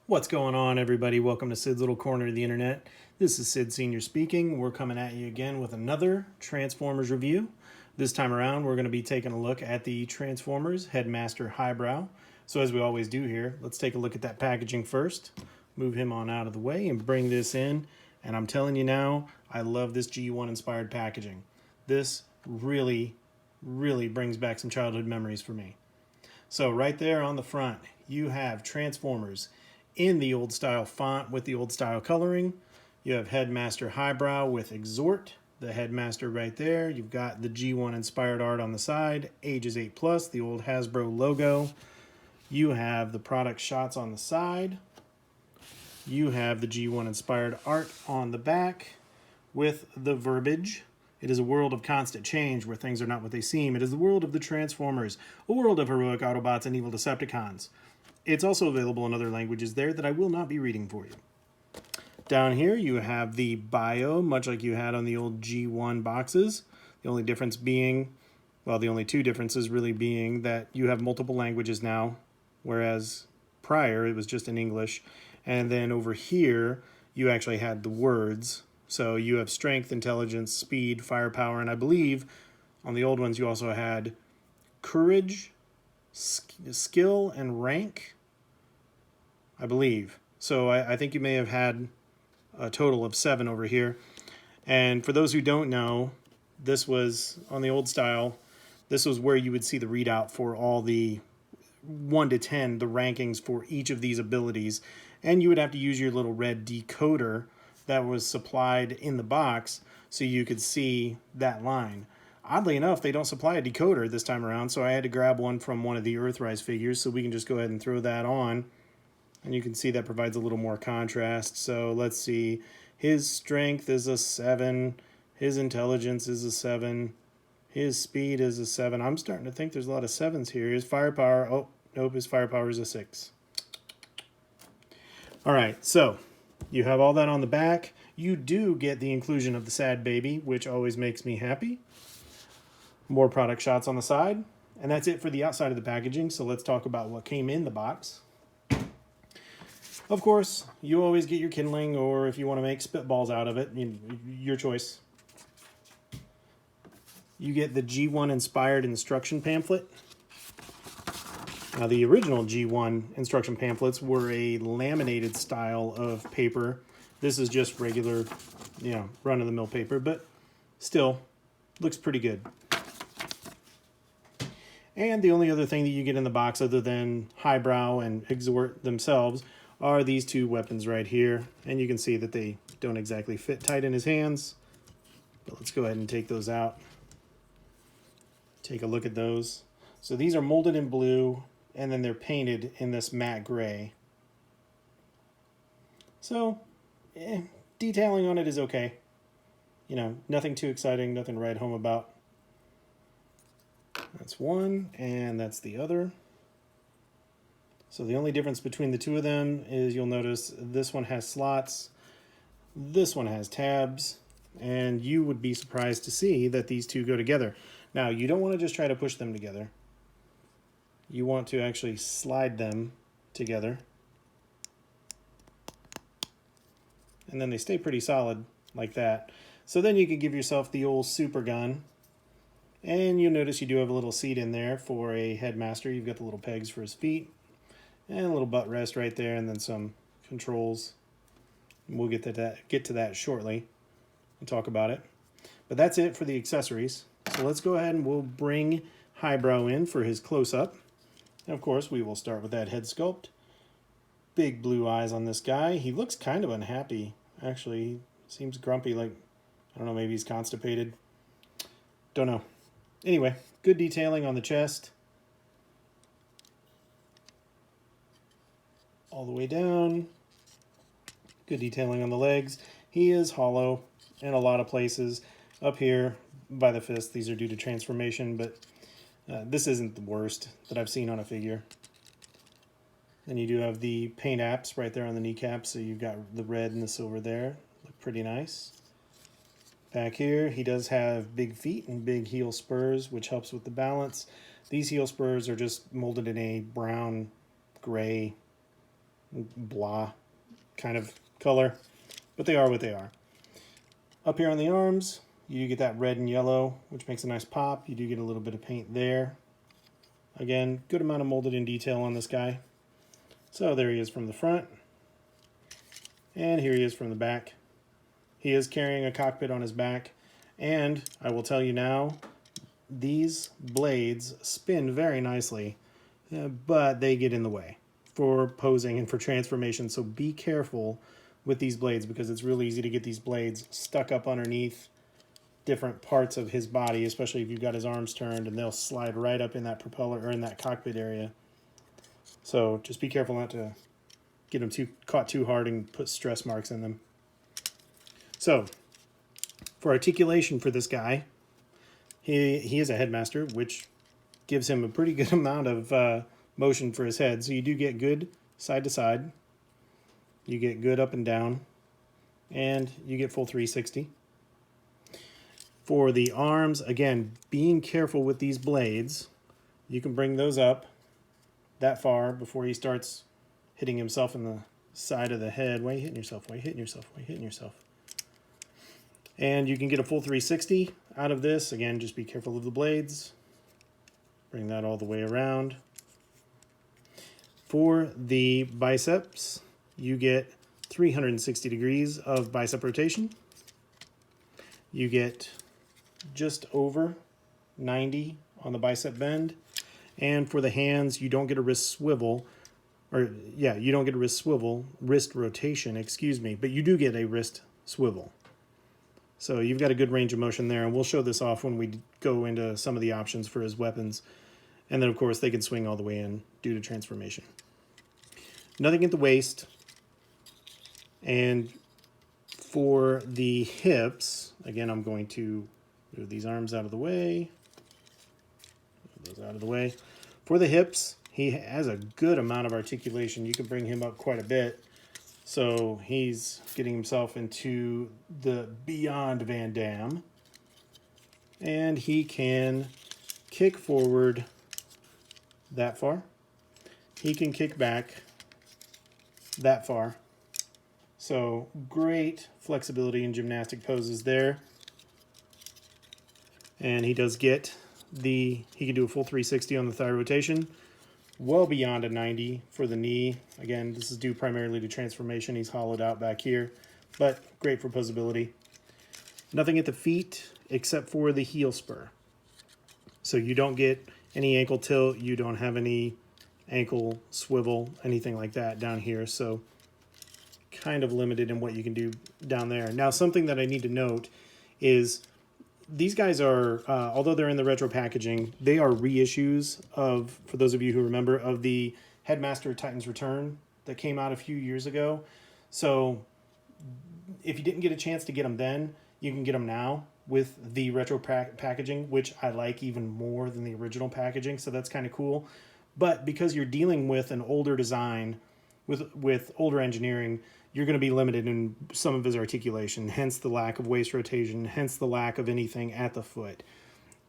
What's going on, everybody? Welcome to Sid's Little Corner of the Internet. This is Sid Sr. speaking. We're coming at you again with another Transformers review. This time around, we're going to be taking a look at the Transformers Headmaster Highbrow. So as we always do here, let's take a look at that packaging first. Move him on out of the way and bring this in. And I'm telling you now, I love this G1 inspired packaging. This really brings back some childhood memories for me. So right there on the front, you have Transformers in the old style font with the old style coloring. You have Headmaster Highbrow with Exhort, the Headmaster right there. You've got the G1 inspired art on the side, ages 8+, the old Hasbro logo. You have the product shots on the side. You have the G1 inspired art on the back with the verbiage. It is a world of constant change where things are not what they seem. It is the world of the Transformers, a world of heroic Autobots and evil Decepticons. It's also available in other languages there that I will not be reading for you. Down here you have the bio, much like you had on the old G1 boxes. The only difference being, well, the only two differences really being that you have multiple languages now, whereas prior it was just in English. And then over here you actually had the words. So you have strength, intelligence, speed, firepower, and I believe on the old ones you also had courage, skill, and rank, I believe. So I think you may have had a total of 7 over here. And for those who don't know, this was on the old style. This was where you would see the readout for all the 1 to 10, the rankings for each of these abilities. And you would have to use your little red decoder that was supplied in the box so you could see that line. Oddly enough, they don't supply a decoder this time around, so I had to grab one from one of the Earthrise figures, so we can just go ahead and throw that on. And you can see that provides a little more contrast. So let's see. His strength is a 7. His intelligence is a 7. His speed is a 7. I'm starting to think there's a lot of 7s here. His firepower, oh, nope, his firepower is a 6. All right, so you have all that on the back. You do get the inclusion of the sad baby, which always makes me happy. More product shots on the side. And that's it for the outside of the packaging. So let's talk about what came in the box. Of course, you always get your kindling, or if you want to make spitballs out of it, your choice. You get the G1 inspired instruction pamphlet. Now, the original G1 instruction pamphlets were a laminated style of paper. This is just regular, run-of-the-mill paper, but still looks pretty good. And the only other thing that you get in the box other than Highbrow and Exhort themselves are these 2 weapons right here. And you can see that they don't exactly fit tight in his hands. But let's go ahead and take those out. Take a look at those. So these are molded in blue, and then they're painted in this matte gray. So, detailing on it is okay. Nothing too exciting, nothing to write home about. That's one, and that's the other. So the only difference between the 2 of them is you'll notice this one has slots, this one has tabs, and you would be surprised to see that these 2 go together. Now, you don't want to just try to push them together. You want to actually slide them together. And then they stay pretty solid like that. So then you can give yourself the old super gun. And you'll notice you do have a little seat in there for a Headmaster. You've got the little pegs for his feet. And a little butt rest right there, and then some controls. We'll get to that shortly and talk about it. But that's it for the accessories. So let's go ahead and we'll bring Highbrow in for his close-up. And of course, we will start with that head sculpt. Big blue eyes on this guy. He looks kind of unhappy. Actually, he seems grumpy, like, I don't know, maybe he's constipated. Don't know. Anyway, good detailing on the chest. All the way down. Good detailing on the legs. He is hollow in a lot of places. Up here by the fist, these are due to transformation, but this isn't the worst that I've seen on a figure. Then you do have the paint apps right there on the kneecap, so you've got the red and the silver there. Look pretty nice. Back here, he does have big feet and big heel spurs, which helps with the balance. These heel spurs are just molded in a brown, gray blah kind of color, but they are what they are. Up here on the arms, you get that red and yellow, which makes a nice pop. You do get a little bit of paint there. Again, good amount of molded in detail on this guy. So there he is from the front, and here he is from the back. He is carrying a cockpit on his back, and I will tell you now, these blades spin very nicely, but they get in the way for posing and for transformation, so be careful with these blades because it's really easy to get these blades stuck up underneath different parts of his body, especially if you've got his arms turned, and they'll slide right up in that propeller or in that cockpit area. So just be careful not to get them caught too hard and put stress marks in them. So for articulation for this guy, he is a headmaster, which gives him a pretty good amount of motion for his head. So you do get good side to side, you get good up and down, and you get full 360. For the arms, again, being careful with these blades, you can bring those up that far before he starts hitting himself in the side of the head. Why are you hitting yourself? Why are you hitting yourself? Why are you hitting yourself? And you can get a full 360 out of this. Again, just be careful of the blades. Bring that all the way around. For the biceps, you get 360 degrees of bicep rotation. You get just over 90 on the bicep bend. And for the hands, you don't get a wrist swivel. You don't get a wrist rotation, excuse me, but you do get a wrist swivel. So you've got a good range of motion there, and we'll show this off when we go into some of the options for his weapons. And then, of course, they can swing all the way in due to transformation. Nothing at the waist. And for the hips, again, I'm going to move these arms out of the way. Move those out of the way. For the hips, he has a good amount of articulation. You can bring him up quite a bit. So he's getting himself into the Beyond Van Damme. And he can kick forward that far. He can kick back that far. So great flexibility in gymnastic poses there. And he does get he can do a full 360 on the thigh rotation. Well beyond a 90 for the knee. Again, this is due primarily to transformation. He's hollowed out back here, but great for posability. Nothing at the feet except for the heel spur. So you don't get any ankle tilt. You don't have any ankle swivel, anything like that down here. So kind of limited in what you can do down there. Now, something that I need to note is these guys are, although they're in the retro packaging, they are reissues of, for those of you who remember, of the Headmaster Titans Return that came out a few years ago. So if you didn't get a chance to get them then, you can get them now with the retro packaging, which I like even more than the original packaging. So that's kind of cool. But because you're dealing with an older design, with older engineering, you're going to be limited in some of his articulation, hence the lack of waist rotation, hence the lack of anything at the foot.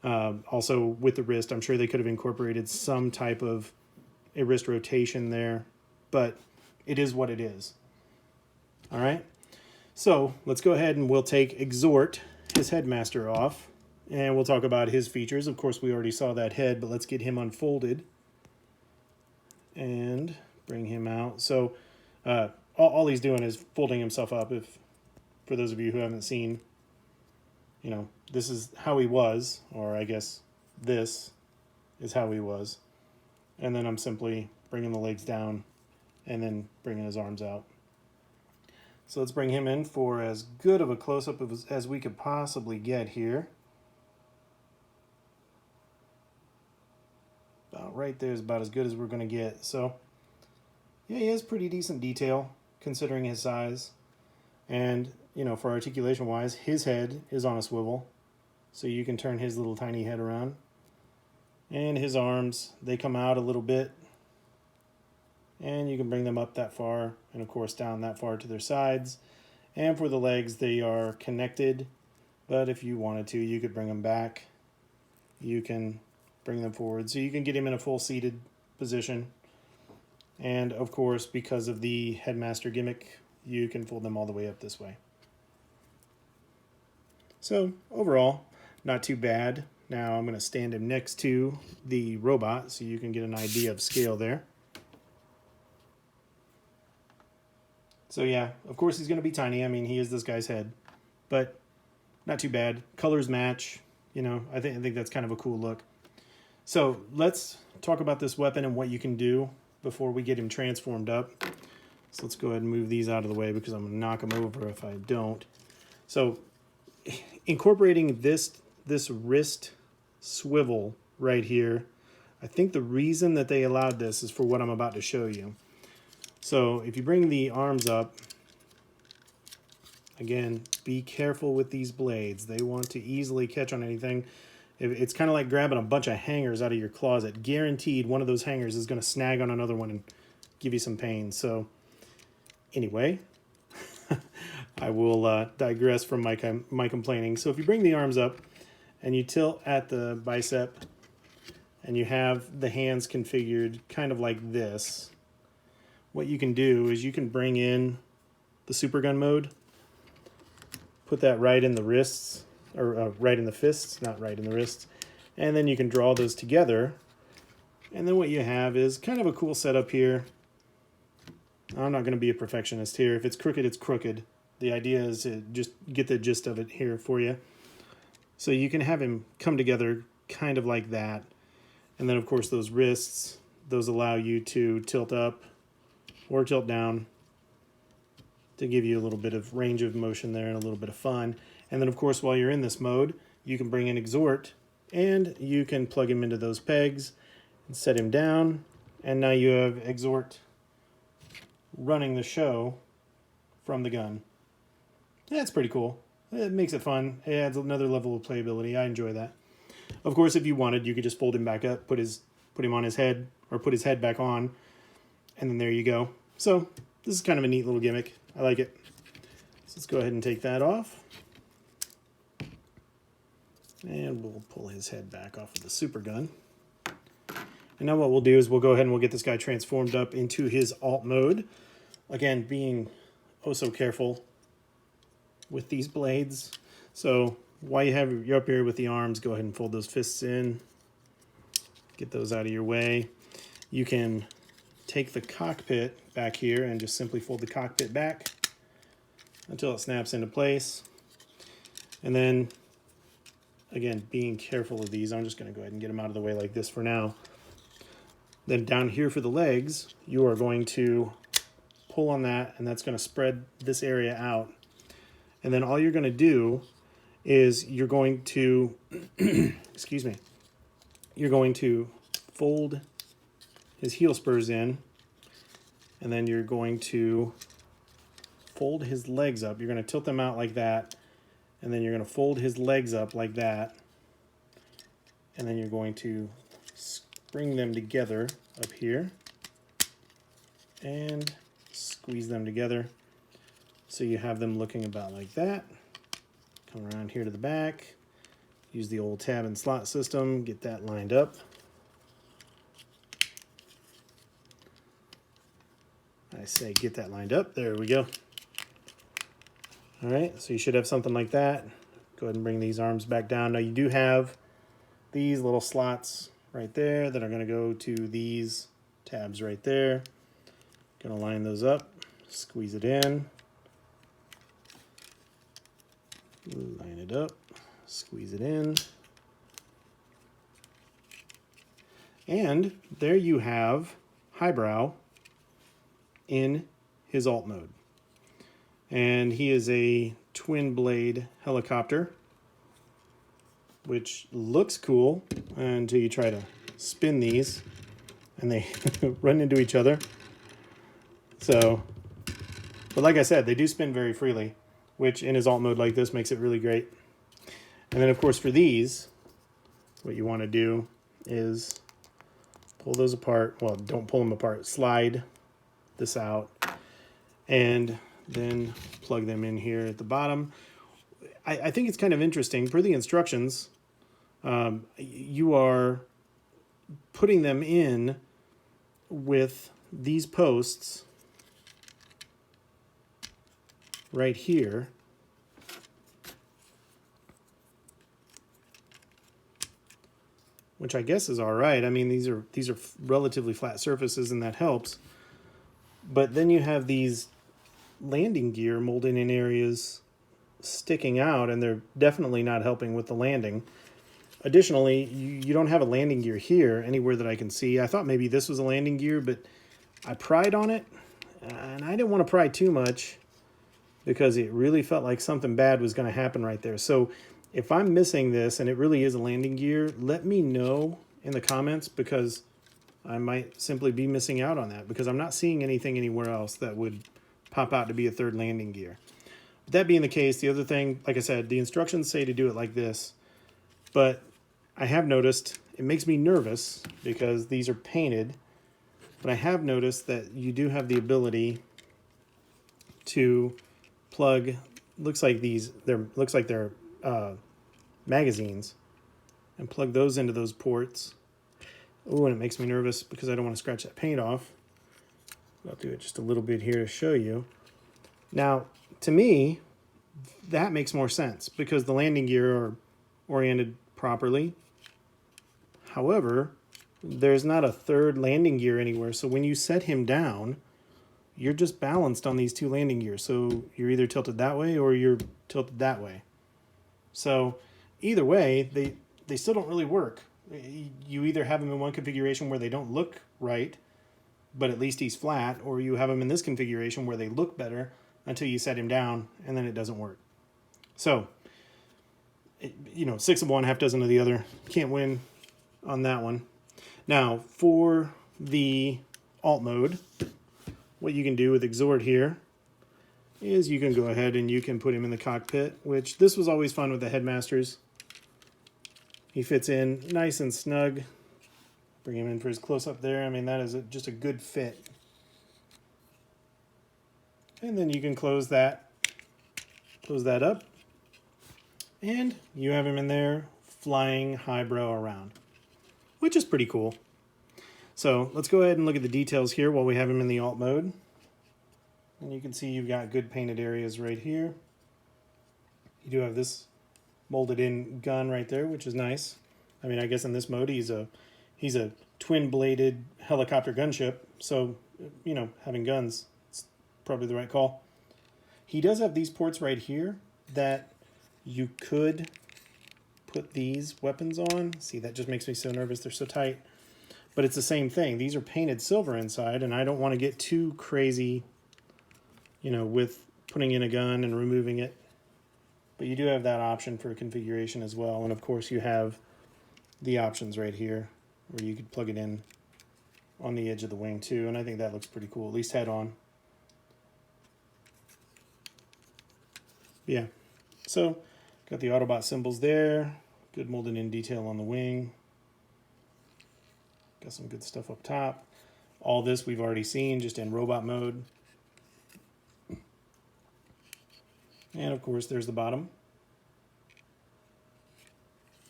Also, with the wrist, I'm sure they could have incorporated some type of a wrist rotation there, but it is what it is. All right, so let's go ahead and we'll take Exhort, his headmaster, off, and we'll talk about his features. Of course, we already saw that head, but let's get him unfolded and bring him out. So all he's doing is folding himself up. If, for those of you who haven't seen, this is how he was, or I guess this is how he was. And then I'm simply bringing the legs down and then bringing his arms out. So let's bring him in for as good of a close-up as we could possibly get here. About right there is about as good as we're going to get. So yeah, he has pretty decent detail considering his size. And, for articulation-wise, his head is on a swivel. So you can turn his little tiny head around. And his arms, they come out a little bit. And you can bring them up that far, and of course down that far to their sides. And for the legs, they are connected. But if you wanted to, you could bring them back. You can bring them forward. So you can get him in a full seated position. And of course, because of the Headmaster gimmick, you can fold them all the way up this way. So overall, not too bad. Now I'm going to stand him next to the robot so you can get an idea of scale there. So yeah, of course he's going to be tiny. I mean, he is this guy's head, but not too bad. Colors match. You know, I think that's kind of a cool look. So let's talk about this weapon and what you can do before we get him transformed up. So let's go ahead and move these out of the way because I'm going to knock him over if I don't. So incorporating this wrist swivel right here, I think the reason that they allowed this is for what I'm about to show you. So if you bring the arms up, again, be careful with these blades. They want to easily catch on anything. It's kind of like grabbing a bunch of hangers out of your closet. Guaranteed one of those hangers is going to snag on another one and give you some pain. So anyway, I will digress from my complaining. So if you bring the arms up and you tilt at the bicep and you have the hands configured kind of like this, what you can do is you can bring in the super gun mode, put that right in the wrists, or right in the fists, not right in the wrists, and then you can draw those together. And then what you have is kind of a cool setup here. I'm not going to be a perfectionist here. If it's crooked, it's crooked. The idea is to just get the gist of it here for you. So you can have him come together kind of like that. And then, of course, those wrists, those allow you to tilt up or tilt down to give you a little bit of range of motion there and a little bit of fun. And then, of course, while you're in this mode, you can bring in Exhort, and you can plug him into those pegs and set him down. And now you have Exhort running the show from the gun. That's pretty cool. It makes it fun. It adds another level of playability. I enjoy that. Of course, if you wanted, you could just fold him back up, put him on his head, or put his head back on, and then there you go. So this is kind of a neat little gimmick. I like it. So let's go ahead and take that off. And we'll pull his head back off of the super gun. And now what we'll do is we'll go ahead and we'll get this guy transformed up into his alt mode. Again, being oh so careful with these blades. So while you're up here with the arms, go ahead and fold those fists in. Get those out of your way. You can take the cockpit back here and just simply fold the cockpit back until it snaps into place. And then, again, being careful of these, I'm just going to go ahead and get them out of the way like this for now. Then down here for the legs, you are going to pull on that, and that's going to spread this area out. And then all you're going to do is you're going to, excuse me, you're going to fold his heel spurs in, and then you're going to fold his legs up. You're going to tilt them out like that, and then you're going to fold his legs up like that, and then you're going to bring them together up here and squeeze them together so you have them looking about like that. Come around here to the back, use the old tab and slot system, get that lined up. I say get that lined up. There we go. All right, so you should have something like that. Go ahead and bring these arms back down. Now you do have these little slots right there that are going to go to these tabs right there. Going to line those up, squeeze it in, line it up, squeeze it in. And there you have Highbrow in his alt mode. And he is a twin blade helicopter, which looks cool until you try to spin these and they run into each other. So, but like I said, they do spin very freely, which in his alt mode like this makes it really great. And then of course for these, what you want to do is pull those apart. Well, don't pull them apart. Slide this out and then plug them in here at the bottom. I think it's kind of interesting. Per the instructions, you are putting them in with these posts right here which I guess is all right. I mean, these are relatively flat surfaces, and that helps. But then you have these landing gear molded in areas sticking out, and they're definitely not helping with the landing. Additionally, you don't have a landing gear here anywhere that I can see. I thought maybe this was a landing gear, but I pried on it, and I didn't want to pry too much because it really felt like something bad was going to happen right there. So if I'm missing this and it really is a landing gear, let me know in the comments, because I might simply be missing out on that, because I'm not seeing anything anywhere else that would pop out to be a third landing gear. But that being the case, the other thing, like I said, the instructions say to do it like this, but I have noticed it makes me nervous because these are painted, but I have noticed that you do have the ability to plug, looks like they're magazines, and plug those into those ports. Oh, and it makes me nervous because I don't want to scratch that paint off. I'll do it just a little bit here to show you. Now, to me, that makes more sense because the landing gear are oriented properly. However, there's not a third landing gear anywhere, so when you set him down, you're just balanced on these two landing gears. So you're either tilted that way or you're tilted that way. So either way, they still don't really work. You either have them in one configuration where they don't look right, but at least he's flat, or you have them in this configuration where they look better until you set him down, and then it doesn't work. So, you know, 6 of one, half dozen of the other. Can't win on that one. Now, for the alt mode, what you can do with Exhort here is you can go ahead and you can put him in the cockpit, which this was always fun with the Headmasters. He fits in nice and snug. Bring him in for his close-up there. I mean, that is just a good fit. And then you can close that up, and you have him in there flying highbrow around, which is pretty cool. So let's go ahead and look at the details here while we have him in the alt mode. And you can see you've got good painted areas right here. You do have this molded in gun right there, which is nice. I mean, I guess in this mode he's a twin bladed helicopter gunship, so you know, having guns, it's probably the right call. He does have these ports right here that you could put these weapons on. See, that just makes me so nervous. They're so tight. But it's the same thing. These are painted silver inside, and I don't want to get too crazy, you know, with putting in a gun and removing it. But you do have that option for configuration as well. And of course you have the options right here where you could plug it in on the edge of the wing too. And I think that looks pretty cool, at least head on. Yeah, so got the Autobot symbols there. Good molded in detail on the wing. Got some good stuff up top. All this we've already seen just in robot mode. And of course there's the bottom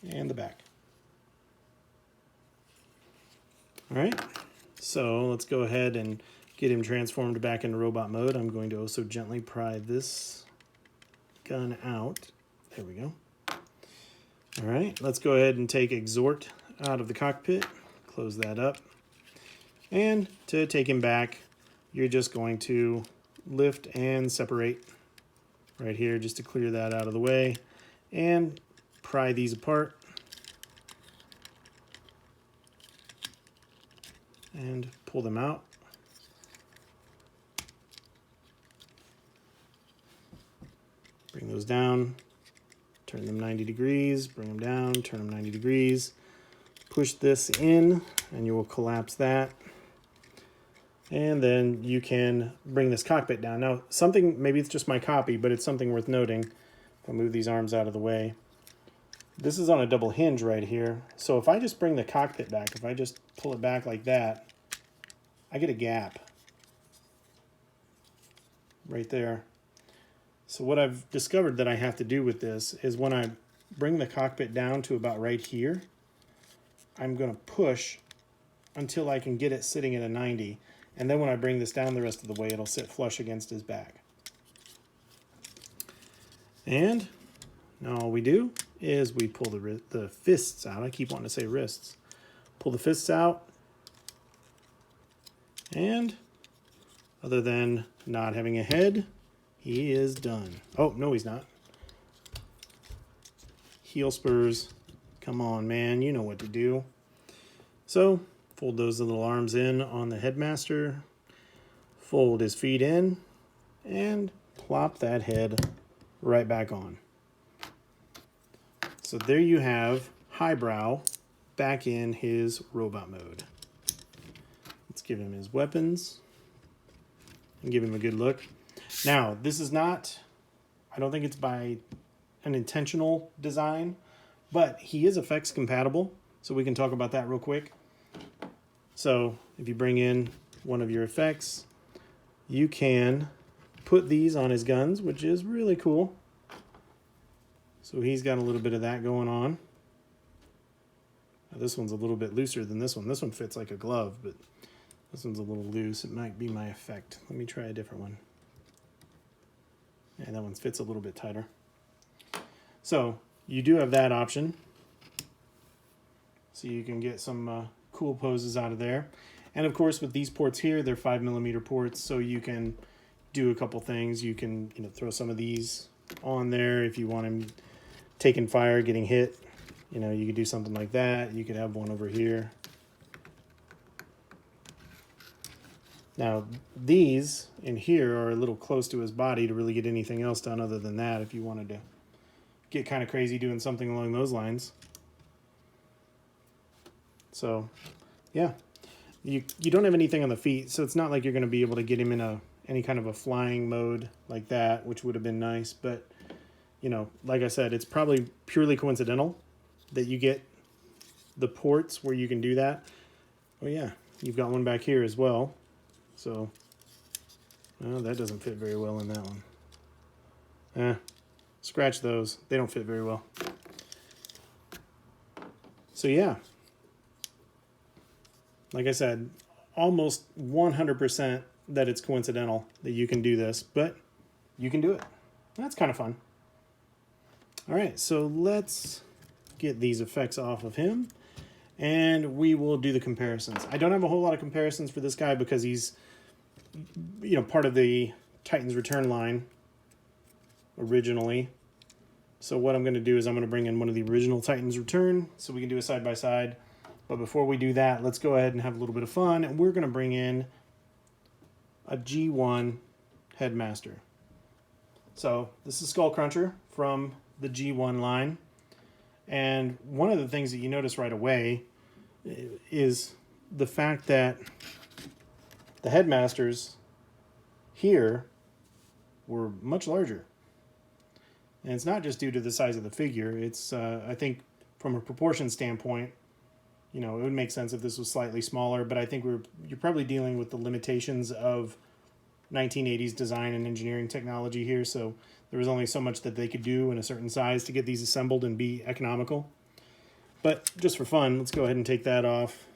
and the back. All right, so let's go ahead and get him transformed back into robot mode. I'm going to also gently pry this gun out. There we go. All right, let's go ahead and take Exhort out of the cockpit. Close that up. And to take him back, you're just going to lift and separate right here just to clear that out of the way, and pry these apart and pull them out. Bring those down, turn them 90 degrees, bring them down, turn them 90 degrees. Push this in and you will collapse that. And then you can bring this cockpit down. Now, something, maybe it's just my copy, but it's something worth noting. If I move these arms out of the way. This is on a double hinge right here. So if I just bring the cockpit back, if I just pull it back like that, I get a gap right there. So what I've discovered that I have to do with this is when I bring the cockpit down to about right here, I'm going to push until I can get it sitting at a 90. And then when I bring this down the rest of the way, it'll sit flush against his back. And now all we do is we pull the fists out. I keep wanting to say wrists. Pull the fists out. And other than not having a head, he is done. Oh, no, he's not. Heel spurs. Come on, man. You know what to do. So, fold those little arms in on the Headmaster. Fold his feet in. And plop that head right back on. So there you have Highbrow back in his robot mode. Let's give him his weapons and give him a good look. Now, this is not, I don't think it's by an intentional design, but he is effects compatible, so we can talk about that real quick. So if you bring in one of your effects, you can put these on his guns, which is really cool. So he's got a little bit of that going on. Now this one's a little bit looser than this one. This one fits like a glove, but this one's a little loose. It might be my effect. Let me try a different one. And that one fits a little bit tighter. So you do have that option. So you can get some cool poses out of there. And of course with these ports here, they're 5mm ports, so you can do a couple things. You can, throw some of these on there if you want him taking fire, getting hit. You could do something like that. You could have one over here. Now, these in here are a little close to his body to really get anything else done other than that if you wanted to get kind of crazy doing something along those lines. So, yeah. You don't have anything on the feet, so it's not like you're going to be able to get him in any kind of a flying mode like that, which would have been nice. But, like I said, it's probably purely coincidental that you get the ports where you can do that. Oh, yeah. You've got one back here as well. So, well, that doesn't fit very well in that one. Scratch those. They don't fit very well. So, yeah. Like I said, almost 100% that it's coincidental that you can do this, but you can do it. That's kind of fun. All right, so let's get these effects off of him, and we will do the comparisons. I don't have a whole lot of comparisons for this guy because he's, part of the Titans Return line originally. So what I'm going to do is I'm going to bring in one of the original Titans Return so we can do a side-by-side. But before we do that, let's go ahead and have a little bit of fun, and we're going to bring in a G1 Headmaster. So this is Skull Cruncher from the G1 line. And one of the things that you notice right away is the fact that the Headmasters here were much larger. And it's not just due to the size of the figure. It's, I think, from a proportion standpoint, it would make sense if this was slightly smaller, but I think you're probably dealing with the limitations of 1980s design and engineering technology here, so there was only so much that they could do in a certain size to get these assembled and be economical. But just for fun, let's go ahead and take that off.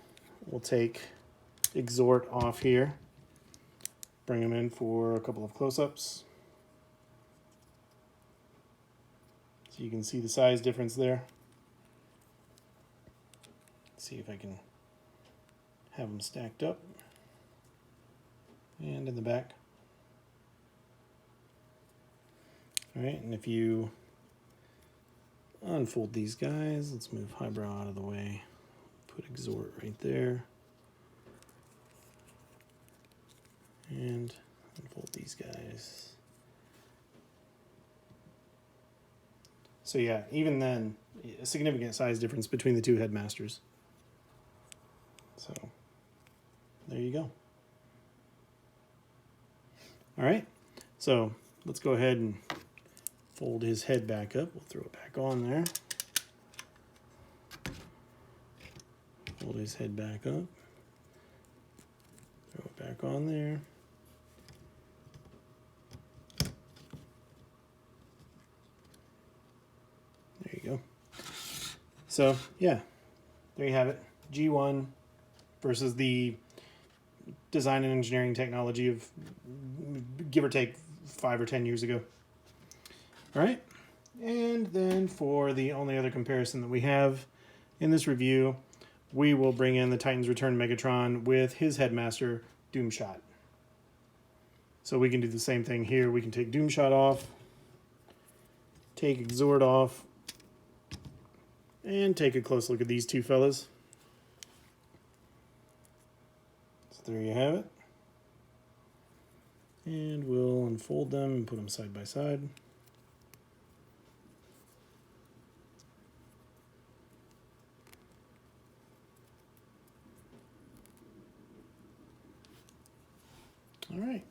We'll take Exhort off here. Bring him in for a couple of close-ups. So you can see the size difference there. See if I can have them stacked up and in the back. All right, and if you unfold these guys, let's move Highbrow out of the way. Put Exhort right there. And unfold these guys. So yeah, even then, a significant size difference between the two Headmasters. So, there you go. All right, so let's go ahead and fold his head back up. We'll throw it back on there. Fold his head back up. Throw it back on there. There you go. So, yeah, there you have it. G1 versus the design and engineering technology of give or take 5 or 10 years ago. All right. And then for the only other comparison that we have in this review, we will bring in the Titans Return Megatron with his Headmaster Doomshot. So we can do the same thing here. We can take Doomshot off, take Exhort off, and take a close look at these two fellas. So there you have it. And we'll unfold them and put them side by side. All right.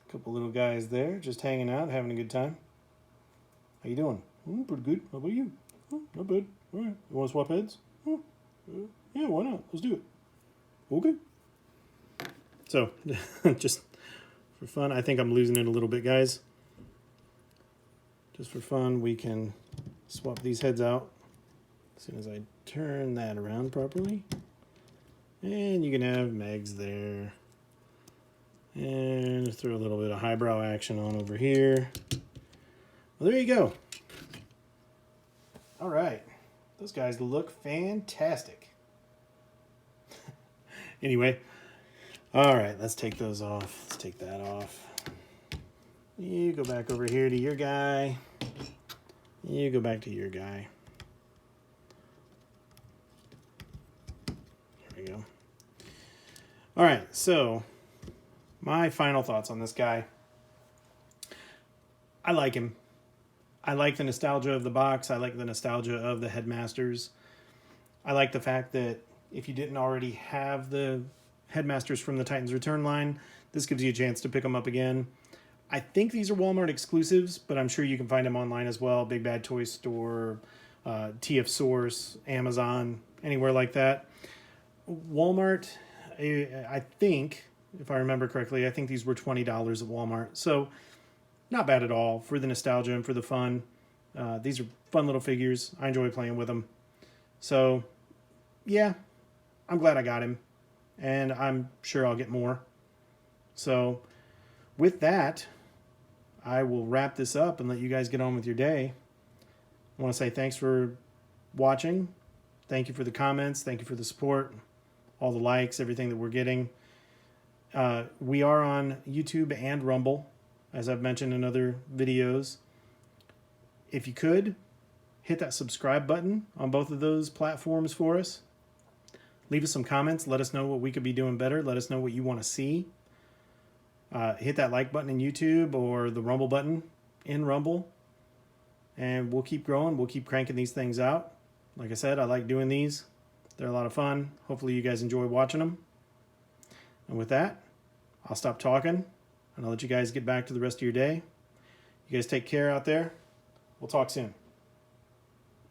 Couple little guys there, just hanging out, having a good time. How you doing? Pretty good. How about you? Not bad. All right. You want to swap heads? Yeah, why not? Let's do it. Okay. So, just for fun, I think I'm losing it a little bit, guys. Just for fun, we can swap these heads out as soon as I turn that around properly. And you can have Megs there. And throw a little bit of highbrow action on over here. Well, there you go. All right. Those guys look fantastic. Anyway. All right, let's take those off. Let's take that off. You go back over here to your guy. You go back to your guy. There we go. All right, so my final thoughts on this guy. I like him. I like the nostalgia of the box. I like the nostalgia of the Headmasters. I like the fact that if you didn't already have the Headmasters from the Titans Return line, this gives you a chance to pick them up again. I think these are Walmart exclusives, but I'm sure you can find them online as well. Big Bad Toy Store, TF Source, Amazon, anywhere like that. Walmart, I think, if I remember correctly, I think these were $20 at Walmart. So not bad at all for the nostalgia and for the fun. These are fun little figures. I enjoy playing with them. So yeah, I'm glad I got him. And I'm sure I'll get more. So with that, I will wrap this up and let you guys get on with your day. I want to say thanks for watching. Thank you for the comments. Thank you for the support, all the likes, everything that we're getting. We are on YouTube and Rumble, as I've mentioned in other videos. If you could, hit that subscribe button on both of those platforms for us. Leave us some comments. Let us know what we could be doing better. Let us know what you want to see. Hit that like button in YouTube or the Rumble button in Rumble. And we'll keep growing. We'll keep cranking these things out. Like I said, I like doing these. They're a lot of fun. Hopefully you guys enjoy watching them. And with that, I'll stop talking and I'll let you guys get back to the rest of your day. You guys take care out there. We'll talk soon.